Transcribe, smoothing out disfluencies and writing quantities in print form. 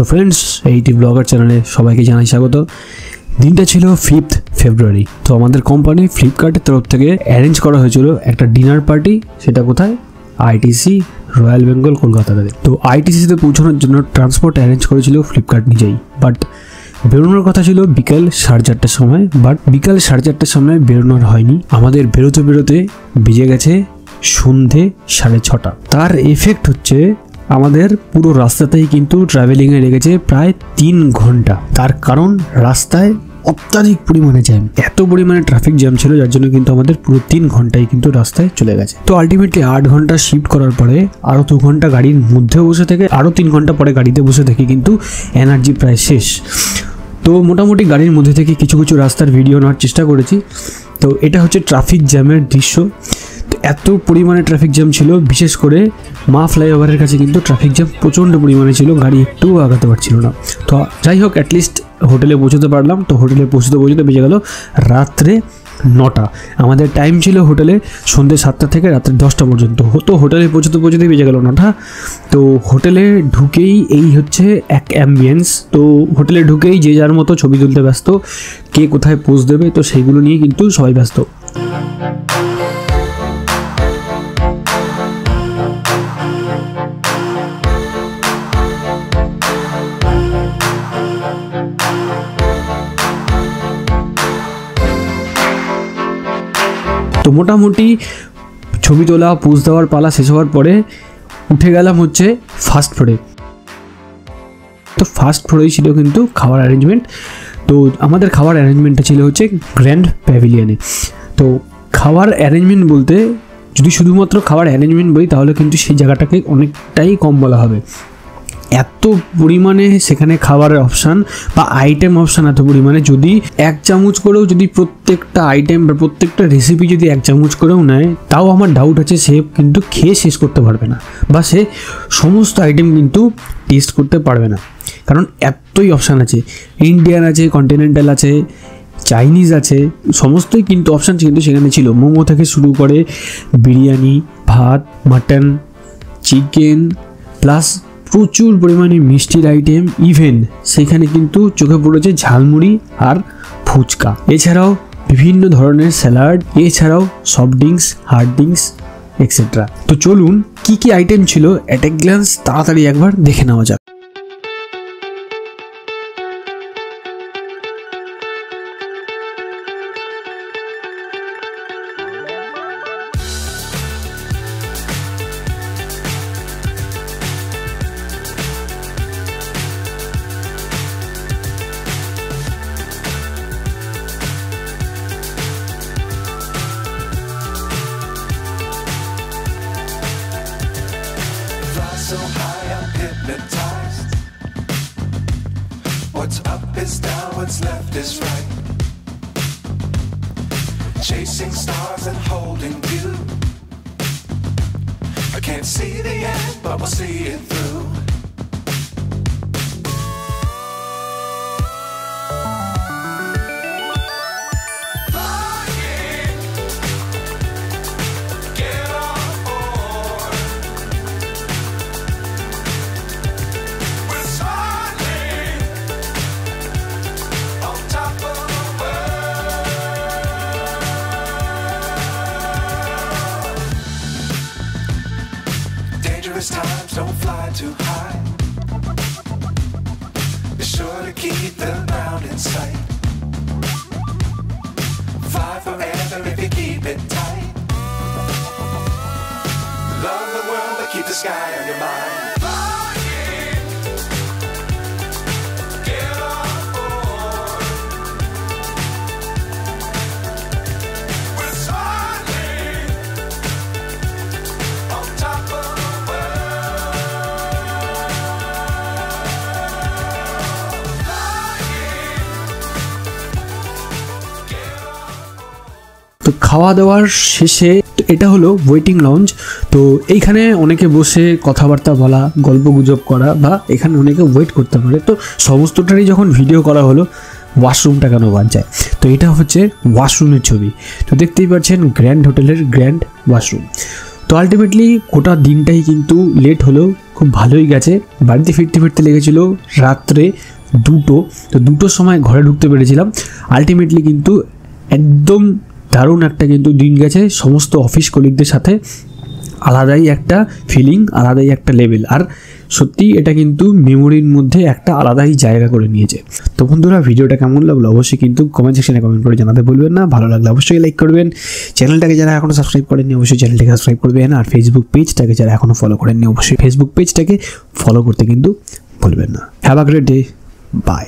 Friends এইটি blogger চ্যানেলে সবাইকে জানাই স্বাগত। দিনটা ছিল 5th ফেব্রুয়ারি। তো আমাদের কোম্পানি ফ্লিপকার্টের তরফ থেকে অ্যারেঞ্জ করা হয়েছিল একটা ডিনার পার্টি। সেটা কোথায়? আইটিসি রয়্যাল বেঙ্গল কলকাতাতে। তো আইটিসিতে পৌঁছানোর জন্য ট্রান্সপোর্ট অ্যারেঞ্জ করেছিল ফ্লিপকার্ট নিজেই। বাট বেরোনোর কথা ছিল বিকাল 4:30টার সময়, বাট বিকাল 4:30টার সময় বেরোনোর হয়নি। আমাদের বেরোতে বেরোতে বেজে গেছে সন্ধে 6:30। তার এফেক্ট হচ্ছে আমাদের পুরো রাস্তাতেই কিন্তু ট্রাভেলিংয়ে লেগেছে প্রায় 3 ঘন্টা। তার কারণ রাস্তায় অত্যাধিক পরিমাণে জ্যাম, এত পরিমাণে ট্রাফিক জ্যাম ছিল যার জন্য কিন্তু আমাদের পুরো 3 ঘন্টায় কিন্তু রাস্তায় চলে গেছে। তো আলটিমেটলি 8 ঘন্টা শিফট করার পরে আরও 2 ঘন্টা গাড়ির মধ্যে বসে থেকে আরও 3 ঘন্টা পরে গাড়িতে বসে থেকে কিন্তু এনার্জি প্রায় শেষ। তো মোটামুটি গাড়ির মধ্যে থেকে কিছু কিছু রাস্তার ভিডিও নেওয়ার চেষ্টা করেছি। তো এটা হচ্ছে ট্রাফিক জ্যামের দৃশ্য। তো এত পরিমাণে ট্রাফিক জ্যাম ছিল, বিশেষ করে মা ফ্লাইওভারের কাছে কিন্তু ট্রাফিক জ্যাম প্রচণ্ড পরিমাণে ছিল, গাড়ি একটুও আগাতে পারছিল না। তো যাই হোক, অ্যাটলিস্ট হোটেলে পৌঁছতে পারলাম। তো হোটেলে পৌঁছতে বেজে গেল রাত্রে 9টা। আমাদের টাইম ছিল হোটেলে সন্ধ্যে 7টা থেকে রাত্রে 10টা পর্যন্ত। তো হোটেলে পৌঁছতে বেজে গেল 9টা। তো হোটেলে ঢুকেই এই হচ্ছে এক অ্যাম্বিয়েন্স। তো হোটেলে ঢুকেই যে যার মতো ছবি তুলতে ব্যস্ত, কে কোথায় পোজ দেবে, তো সেইগুলো নিয়ে কিন্তু সবাই ব্যস্ত। তো মোটামুটি ছবি তোলা, পোজ দেওয়ার পালা শেষ হওয়ার পরে উঠে গেলাম হচ্ছে ফার্স্ট ফ্লোরে। তো ফার্স্ট ফ্লোরেই ছিল কিন্তু খাওয়ার অ্যারেঞ্জমেন্ট। তো আমাদের খাওয়ার অ্যারেঞ্জমেন্টটা ছিল হচ্ছে গ্র্যান্ড প্যাভিলিয়নে। তো খাওয়ার অ্যারেঞ্জমেন্ট বলতে, যদি শুধুমাত্র খাওয়ার অ্যারেঞ্জমেন্ট বলি তাহলে কিন্তু সেই জায়গাটাকে অনেকটাই কম বলা হবে। এত পরিমাণে সেখানে খাবারের অপশান বা আইটেম অপশান এত পরিমাণে, যদি 1 চামচ করেও যদি প্রত্যেকটা আইটেম বা প্রত্যেকটা রেসিপি যদি 1 চামচ করেও নেয়, তাও আমার ডাউট আছে সে কিন্তু খেয়ে শেষ করতে পারবে না, বা সে সমস্ত আইটেম কিন্তু টেস্ট করতে পারবে না। কারণ এতই অপশান আছে, ইন্ডিয়ান আছে, কন্টিনেন্টাল আছে, চাইনিজ আছে, সমস্তই কিন্তু অপশান কিন্তু সেখানে ছিল। মোমো থেকে শুরু করে বিরিয়ানি, ভাত, মাটন, চিকেন, প্লাস প্রচুর পরিমাণে মিষ্টির আইটেম। ইভেন সেখানে কিন্তু চোখে পড়েছে ঝালমুড়ি আর ফুচকা, এছাড়াও বিভিন্ন ধরনের স্যালাড, এছাড়াও soft drinks, hard drinks etcetera. তো চলুন কি কি আইটেম ছিল অ্যাট এ গ্ল্যান্স তাড়াতাড়ি একবার দেখে নেওয়া যাক। So high, I'm hypnotized. What's up is down, what's left is right. Chasing stars and holding you. I can't see the end, but we'll see it through. Times don't fly too high. Be sure to keep the ground in sight. Fly forever if you keep it tight. Love the world but keep the sky on your mind. তো খাওয়া দাওয়ার শেষে এটা হলো waiting launch. তো এইখানে অনেকে বসে কথাবার্তা বলা, গল্প গুজব করা, বা এখানে অনেকে ওয়েট করতে পারে। তো সমস্তটারই যখন ভিডিও করা হলো, ওয়াশরুমটা কেন বাদ যায়? তো এটা হচ্ছে ওয়াশরুমের ছবি। তো দেখতেই পাচ্ছেন গ্র্যান্ড হোটেলের গ্র্যান্ড ওয়াশরুম। তো আলটিমেটলি গোটা দিনটাই কিন্তু লেট হলেও খুব ভালোই গেছে। বাড়িতে ফিরতে ফিরতে লেগেছিল রাত্রে 2টো, তো 2টোর সময় ঘরে ঢুকতে পেরেছিলাম। আলটিমেটলি কিন্তু একদম দারুণ একটা কিন্তু দিন গেছে সমস্ত অফিস কলিগদের সাথে, আলাদাই একটা ফিলিং, আলাদাই একটা লেভেল, আর সত্যি এটা কিন্তু মেমোরির মধ্যে একটা আলাদাই জায়গা করে নিয়েছে। তো বন্ধুরা, ভিডিওটা কেমন লাগলো অবশ্যই কিন্তু কমেন্ট সেকশনে কমেন্ট করে জানাতে ভুলবেন না। ভালো লাগলে অবশ্যই লাইক করবেন, চ্যানেলটাকে যারা এখনও সাবস্ক্রাইব করেননি অবশ্যই চ্যানেলটাকে সাবস্ক্রাইব করবেন, আর ফেসবুক পেজটাকে যারা এখনও ফলো করেননি অবশ্যই ফেসবুক পেজটাকে ফলো করতে কিন্তু ভুলবেন না। Have a great day, by.